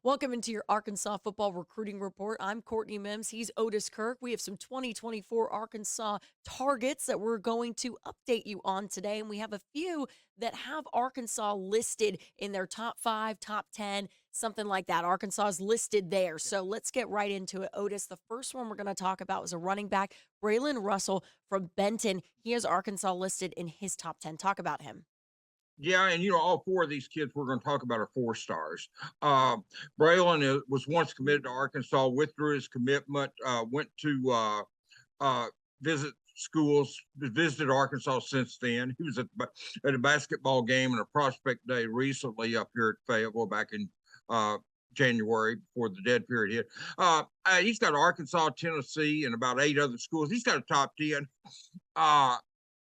Welcome into your Arkansas football recruiting report. I'm Courtney Mims. He's Otis Kirk. We have some 2024 Arkansas targets that we're going to update you on today. And we have a few that have Arkansas listed in their top 5, top 10, something like that. Arkansas is listed there. So let's get right into it, Otis. The first one we're going to talk about is a running back, Braylon Russell from Benton. He has Arkansas listed in his top 10. Talk about him. Yeah, and all four of these kids we're going to talk about are 4 stars. Braylon was once committed to Arkansas, withdrew his commitment, went to visit schools, visited Arkansas since then. He was at a basketball game and a prospect day recently up here at Fayetteville back in January before the dead period hit. He's got Arkansas, Tennessee, and about 8 other schools. He's got a top 10.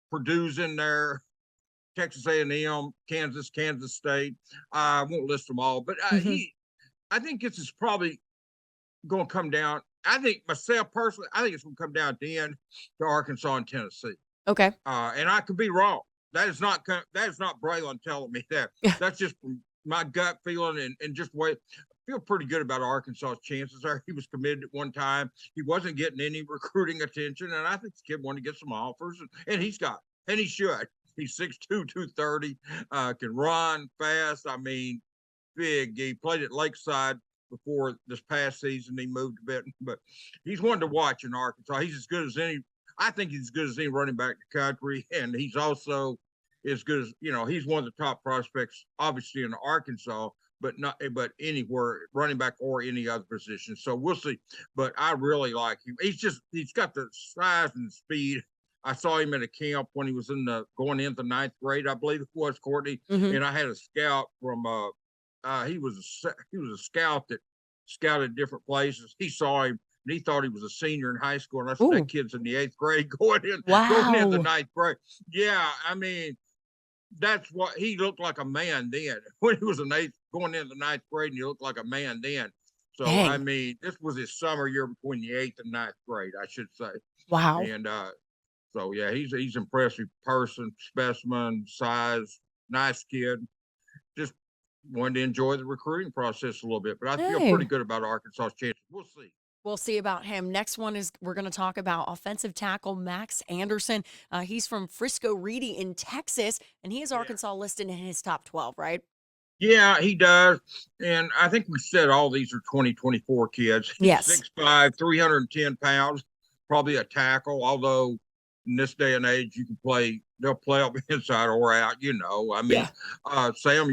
Purdue's in there. Texas A&M, Kansas State. I won't list them all, but Hmm. I think this is probably going to come down. I think myself personally, I think it's going to come down at the end to Arkansas and Tennessee. Okay. And I could be wrong. That is not Braylon telling me that. That's just my gut feeling and just way. I feel pretty good about Arkansas's chances there. He was committed at one time. He wasn't getting any recruiting attention, and I think this kid wanted to get some offers, and he should. He's 6'2", 230, can run fast. I mean, big. He played at Lakeside before this past season. He moved a bit, but he's one to watch in Arkansas. He's as good as any. I think he's as good as any running back in the country, and he's also as good as he's one of the top prospects, obviously in Arkansas, but anywhere, running back or any other position. So we'll see. But I really like him. He's got the size and speed. I saw him at a camp when he was going into 9th grade, I believe it was, Courtney. Hmm. And I had a scout from he was a scout that scouted different places. He saw him and he thought he was a senior in high school. And I said, that Ooh, kid's in the 8th grade going into wow. 9th grade. Yeah, I mean, that's what he looked like, a man then. When he was going into 9th grade, and he looked like a man then. So I Dang. mean, this was his summer year between the 8th and 9th grade, I should say. Wow. And so yeah, he's impressive person, specimen, size, nice kid. Just wanted to enjoy the recruiting process a little bit, but I feel pretty Dang. good about Arkansas's chances. We'll see. We'll see about him. Next one is we're going to talk about offensive tackle Max Anderson. He's from Frisco Reedy in Texas, and he has Yeah. Arkansas listed in his top 12, right? Yeah, he does. And I think we said all these are 2024 kids. He's Yes. 6'5", 310 pounds, probably a tackle, although in this day and age they'll play up inside or out, I mean, Yeah. Sam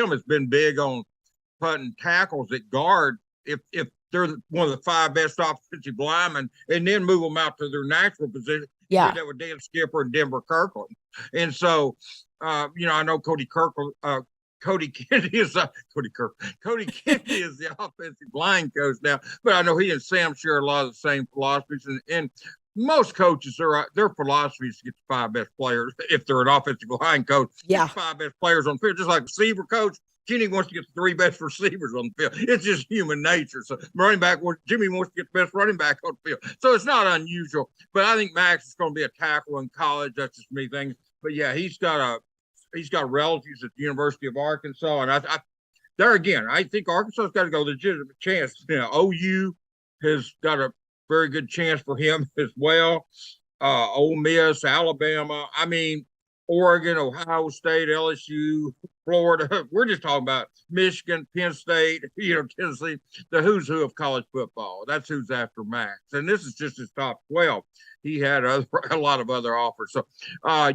has been big on putting tackles at guard if they're one of the 5 best offensive linemen, and then move them out to their natural position. He did Yeah. that with Dan Skipper and Denver Kirkland. And so, I know Cody Kennedy is Cody Kennedy is the offensive line coach now, but I know he and Sam share a lot of the same philosophies, and most coaches their philosophy is to get the 5 best players. If they're an offensive line coach, get Yeah. the 5 best players on the field, just like receiver coach. Kenny wants to get the 3 best receivers on the field. It's just human nature. So Jimmy wants to get the best running back on the field. So it's not unusual. But I think Max is going to be a tackle in college. That's just me thinking. But yeah, he's got relatives at the University of Arkansas, and there again, I think Arkansas's got a legitimate chance. OU has got a very good chance for him as well. Ole Miss, Alabama. I mean, Oregon, Ohio State, LSU, Florida. We're just talking about Michigan, Penn State, Tennessee, the who's who of college football. That's who's after Max. And this is just his top 12. He had a lot of other offers. So,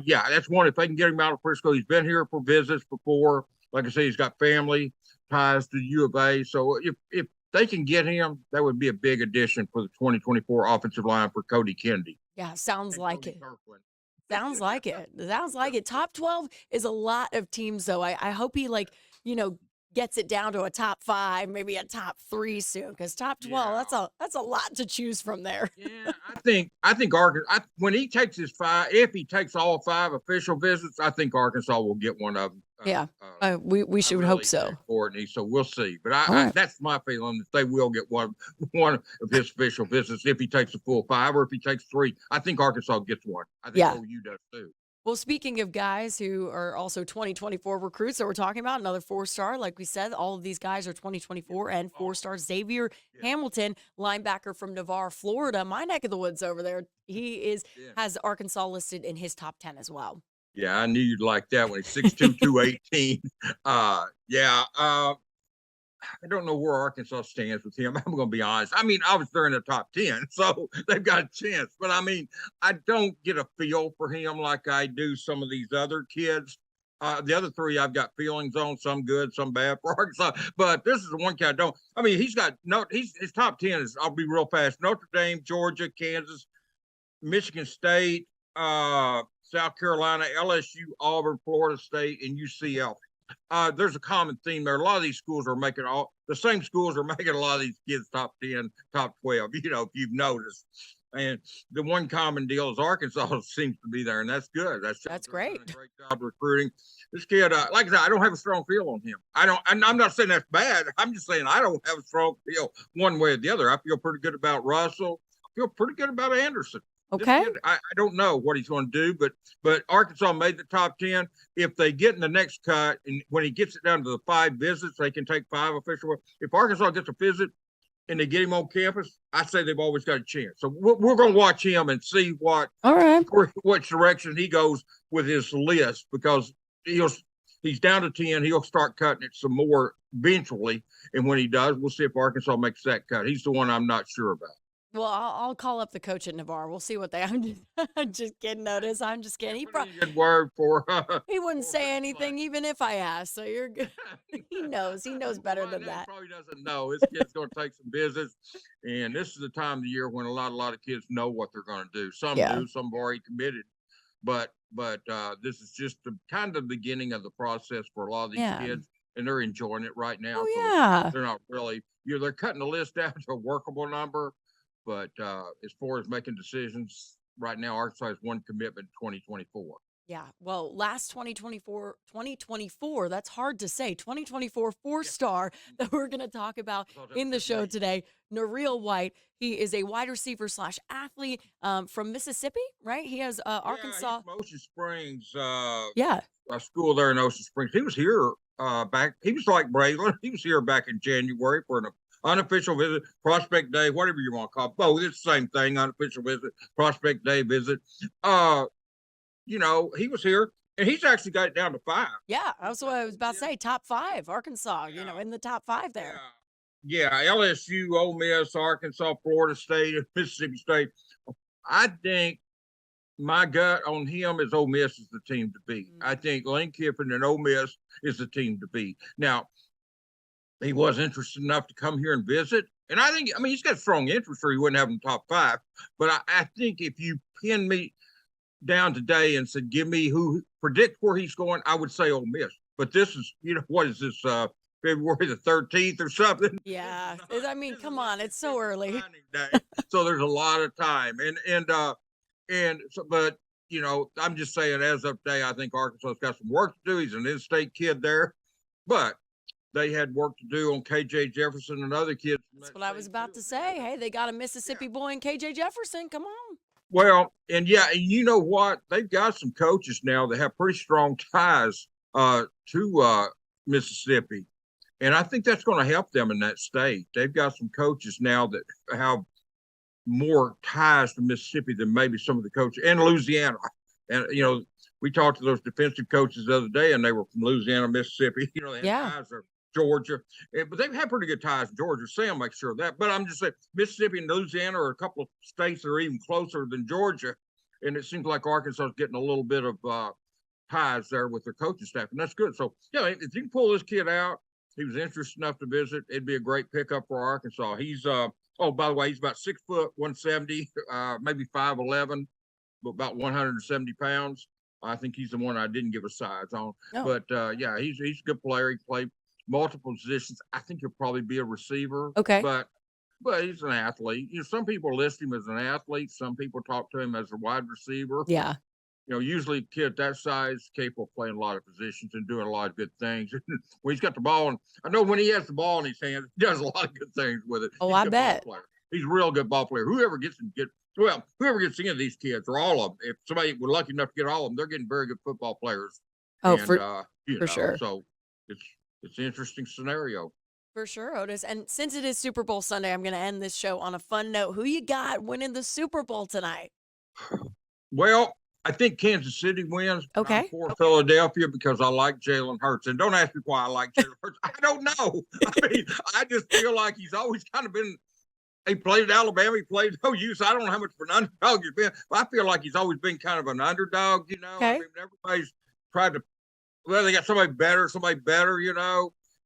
yeah, that's one. If they can get him out of Frisco, he's been here for visits before. Like I say, he's got family ties to U of A. So if they can get him, that would be a big addition for the 2024 offensive line for Cody Kennedy Yeah. Sounds and like Cody it. Kirkland. Sounds like it. Sounds like it. Top 12 is a lot of teams, though. I hope he, you know, gets it down to a top 5, maybe a top 3 soon, because top 12, Yeah. that's a lot to choose from there. Yeah, I think Arkansas. When he takes his 5, if he takes all 5 official visits, I think Arkansas will get one of them. Yeah. We I should hope really do, so. Courtney. So we'll see. But All right. that's my feeling that they will get one of his official visits if he takes a full 5 or if he takes 3. I think Arkansas gets one. I think Yeah. OU does too. Well, speaking of guys who are also 2024 recruits that we're talking about, another 4-star, like we said, all of these guys are Yeah. 2024 and Oh, 4-star. Xavier yeah, Hamilton, linebacker from Navarre, Florida, my neck of the woods over there. yeah. Has Arkansas listed in his top 10 as well. Yeah, I knew you'd like that one. He's 6'2", 218. Yeah. I don't know where Arkansas stands with him. I'm going to be honest. I mean, obviously they're in the top 10, so they've got a chance. But I mean, I don't get a feel for him like I do some of these other kids. The other three I've got feelings on, some good, some bad for Arkansas. But this is the one kid I don't. I mean, he's got no. He's his top 10 is. I'll be real fast. Notre Dame, Georgia, Kansas, Michigan State, South Carolina, LSU, Auburn, Florida State, and UCF. There's a common theme there. A lot of these schools are making all the same schools are making a lot of these kids top 10, top 12, if you've noticed. And the one common deal is Arkansas seems to be there, and that's good. That shows That's they're doing a great. great job recruiting. This kid, like I said, I don't have a strong feel on him. I don't, and I'm not saying that's bad. I'm just saying I don't have a strong feel one way or the other. I feel pretty good about Russell. I feel pretty good about Anderson. This Okay. kid, I don't know what he's going to do, but Arkansas made the top 10. If they get in the next cut, and when he gets it down to the 5 visits, they can take 5 official. If Arkansas gets a visit and they get him on campus, I say they've always got a chance. So we're going to watch him and see All right. which direction he goes with his list, because he's down to 10. He'll start cutting it some more eventually, and when he does, we'll see if Arkansas makes that cut. He's the one I'm not sure about. Well, I'll call up the coach at Navarre. We'll see what they. I'm just kidding, Otis. I'm just kidding. Put in a good word for He wouldn't for say Flag. anything even if I asked. So you're good. He knows. He knows better Well, than that that. probably doesn't know. This kid's going to take some visits, and this is the time of the year when a lot of kids know what they're going to do. Some Yeah. do, some have already committed, but this is just the kind of beginning of the process for a lot of these Yeah. kids, and they're enjoying it right now. Oh So yeah. they're not really, they're cutting the list down to a workable number, but as far as making decisions right now, Arkansas has one commitment in 2024. Yeah. Well, last 2024, that's hard to say. 2024 4-star that we're going to talk about I thought that in was the his show name. today, Nareel White. He is a wide receiver slash athlete from Mississippi, right? He has Yeah, Arkansas. he's from Ocean Springs, Yeah. a school there in Ocean Springs. He was here back. He was like Braylon. He was here back in January for an unofficial visit, prospect day, whatever you want to call it. Both, it's the same thing. Unofficial visit, prospect day visit. He was here, and he's actually got it down to 5. Yeah. That's what I was about to Yeah, say. Top 5, Arkansas, yeah, in the top 5 yeah. there. Yeah, LSU, Ole Miss, Arkansas, Florida State, Mississippi State. I think my gut on him is Ole Miss is the team to beat. I think Lane Kiffin and Ole Miss is the team to beat. Now, he was interested enough to come here and visit. And I mean, he's got strong interest or he wouldn't have him top 5. But I think if you pin me down today and said, give me who predict where he's going, I would say Ole Miss. But this is, what is this, February the 13th or something? Yeah. I mean, come on. It's so early. So there's a lot of time. But I'm just saying, as of today, I think Arkansas's got some work to do. He's an in-state kid there, but they had work to do on KJ Jefferson and other kids. That's what I was about to say. Hey, they got a Mississippi boy in KJ Jefferson. Come on. Well, and you know what? They've got some coaches now that have pretty strong ties to Mississippi. And I think that's going to help them in that state. They've got some coaches now that have more ties to Mississippi than maybe some of the coaches, and Louisiana. And, we talked to those defensive coaches the other day, and they were from Louisiana, Mississippi. They had ties to Georgia. But they've had pretty good ties to Georgia. Sam makes sure of that. But I'm just saying, Mississippi and Louisiana are a couple of states that are even closer than Georgia. And it seems like Arkansas is getting a little bit of ties there with their coaching staff. And that's good. So, if you can pull this kid out, he was interested enough to visit, it'd be a great pickup for Arkansas. He's by the way, he's about 6 foot, 170, maybe 5'11", but about 170 pounds. I think he's the one I didn't give a size on. No. But he's a good player. He played multiple positions. I think he'll probably be a receiver. Okay. But he's an athlete. Some people list him as an athlete. Some people talk to him as a wide receiver. Yeah. Usually a kid that size capable of playing a lot of positions and doing a lot of good things. When he's got the ball, and I know when he has the ball in his hands, he does a lot of good things with it. Oh, He's I a good bet. ball player. He's a real good ball player. Whoever gets him Well, whoever gets any of these kids, or all of them, if somebody were lucky enough to get all of them, they're getting very good football players. Oh, And for sure. so it's it's an interesting scenario. For sure, Otis. And since it is Super Bowl Sunday, I'm going to end this show on a fun note. Who you got winning the Super Bowl tonight? Well, I think Kansas City wins, but I'm Okay. for Philadelphia because I like Jalen Hurts. And don't ask me why I like Jalen Hurts. I don't know. I mean, I just feel like he's always kind of been. He played at Alabama. He played at OU. So I don't know how much of an underdog he's been. But I feel like he's always been kind of an underdog. I Okay. mean, everybody's tried to. Well, they got somebody better.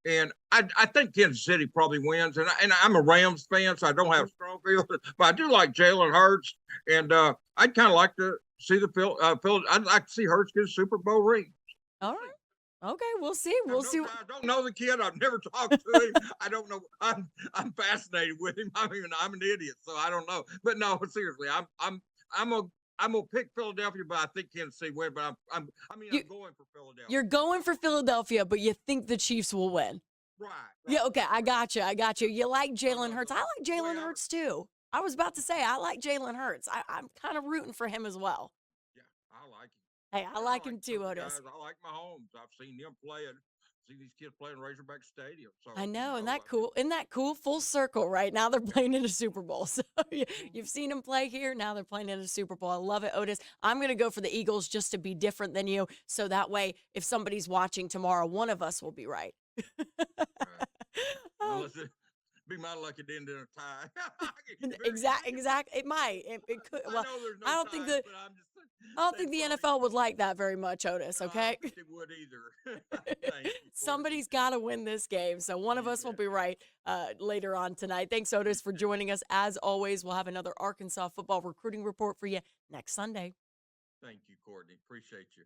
And I think Kansas City probably wins. And I'm a Rams fan, so I don't have strong feelings. But I do like Jalen Hurts, and I'd kind of like to see the Phil. I'd like to see Hurts get a Super Bowl ring. All right. Okay, we'll see. We'll see. I don't know the kid. I've never talked to him. I don't know. I'm fascinated with him. I'm an idiot, so I don't know. But no, seriously, I'm gonna pick Philadelphia, but I think Kansas City win. But I'm going for Philadelphia. You're going for Philadelphia, but you think the Chiefs will win. Right. Yeah, okay, I got you. I got you. You like Jalen not Hurts. I the like Jalen way I- Hurts too. I was about to say I like Jalen Hurts. I'm kind of rooting for him as well. Yeah, I like him. Hey, I And like him too, some of the Otis. guys. I like Mahomes. I've seen them play it. Seen these kids play in Razorback Stadium. So I know, and that cool. Isn't that cool? Full circle, right? Now they're playing in a Super Bowl. So you've seen them play here. Now they're playing in a Super Bowl. I love it, Otis. I'm going to go for the Eagles just to be different than you. So that way, if somebody's watching tomorrow, one of us will be right. Right. Oh, Unless it be my luck, it ended in a tie. exact. It might. It could. I Well, know there's no I don't think ties, the but I'm just I don't they think the probably NFL would like that very much, Otis. no, I Okay. don't think they would either. Thank you, Courtney. Somebody's got to win this game. So one of You us will bet. be right later on tonight. Thanks, Otis, for joining us. As always, we'll have another Arkansas football recruiting report for you next Sunday. Thank you, Courtney. Appreciate you.